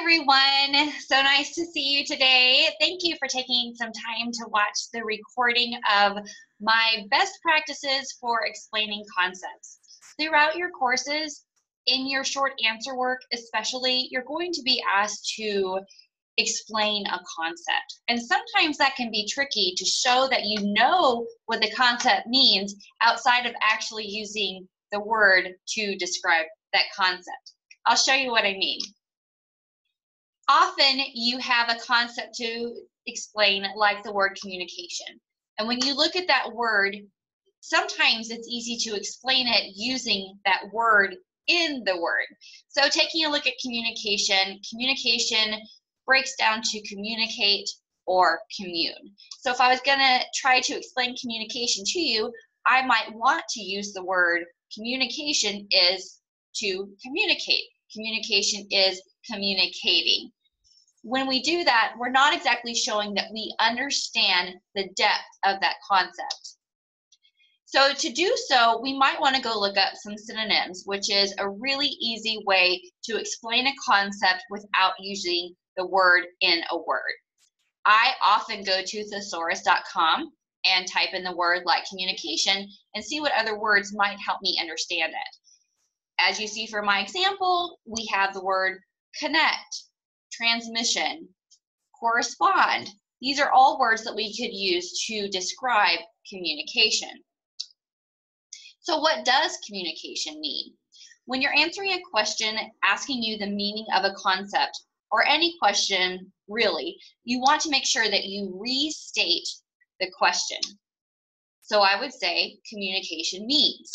everyone. So nice to see you today. Thank you for taking some time to watch the recording of my best practices for explaining concepts. Throughout your courses, in your short answer work especially, you're going to be asked to explain a concept. And sometimes that can be tricky to show that you know what the concept means outside of actually using the word to describe that concept. I'll show you what I mean. Often you have a concept to explain, like the word communication. And when you look at that word, sometimes it's easy to explain it using that word in the word. So taking a look at communication, communication breaks down to communicate or commune. So if I was going to try to explain communication to you, I might want to use the word communication is to communicate. Communication is communicating. When we do that, we're not exactly showing that we understand the depth of that concept. So to do so, we might want to go look up some synonyms, which is a really easy way to explain a concept without using the word in a word. I often go to thesaurus.com and type in the word like communication and see what other words might help me understand it. As you see from my example, we have the word connect, transmission, correspond. These are all words that we could use to describe communication. So what does communication mean? When you're answering a question asking you the meaning of a concept, or any question really, you want to make sure that you restate the question. So I would say communication means.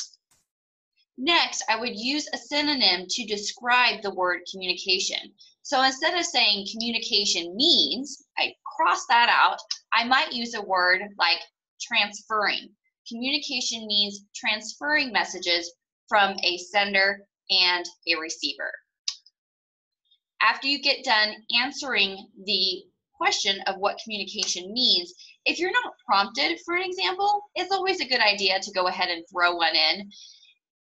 Next, I would use a synonym to describe the word communication. So instead of saying communication means, I cross that out, I might use a word like transferring. Communication means transferring messages from a sender and a receiver. After you get done answering the question of what communication means, if you're not prompted for an example, it's always a good idea to go ahead and throw one in.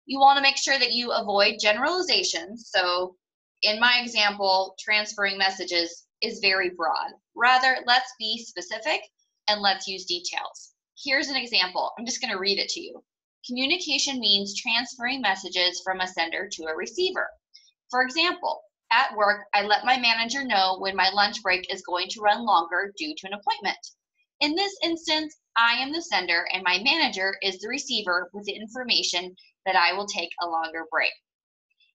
You want to make sure that you avoid generalizations. So in my example, transferring messages is very broad. Rather, let's be specific and let's use details. Here's an example. I'm just going to read it to you. Communication means transferring messages from a sender to a receiver. For example, at work, I let my manager know when my lunch break is going to run longer due to an appointment. In this instance, I am the sender and my manager is the receiver with the information that I will take a longer break.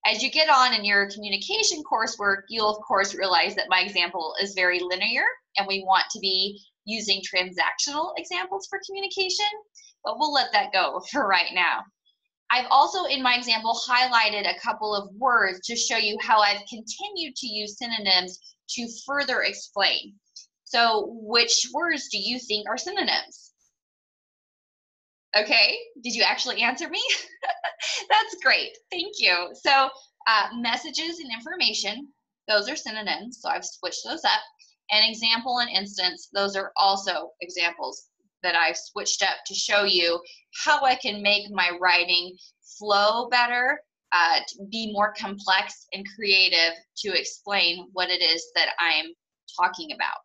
As you get on in your communication coursework, you'll of course realize that my example is very linear and we want to be using transactional examples for communication, but we'll let that go for right now. I've also in my example highlighted a couple of words to show you how I've continued to use synonyms to further explain. So which words do you think are synonyms? Okay, did you actually answer me? That's great, thank you. So messages and information, those are synonyms, so I've switched those up. And example and instance, those are also examples that I've switched up to show you how I can make my writing flow better, to be more complex and creative to explain what it is that I'm talking about.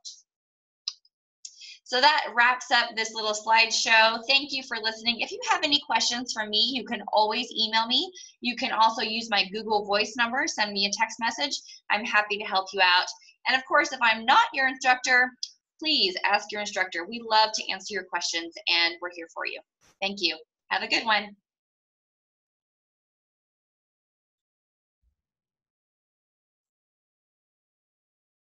So that wraps up this little slideshow. Thank you for listening. If you have any questions for me, you can always email me. You can also use my Google Voice number, send me a text message. I'm happy to help you out. And of course, if I'm not your instructor, please ask your instructor. We love to answer your questions and we're here for you. Thank you. Have a good one.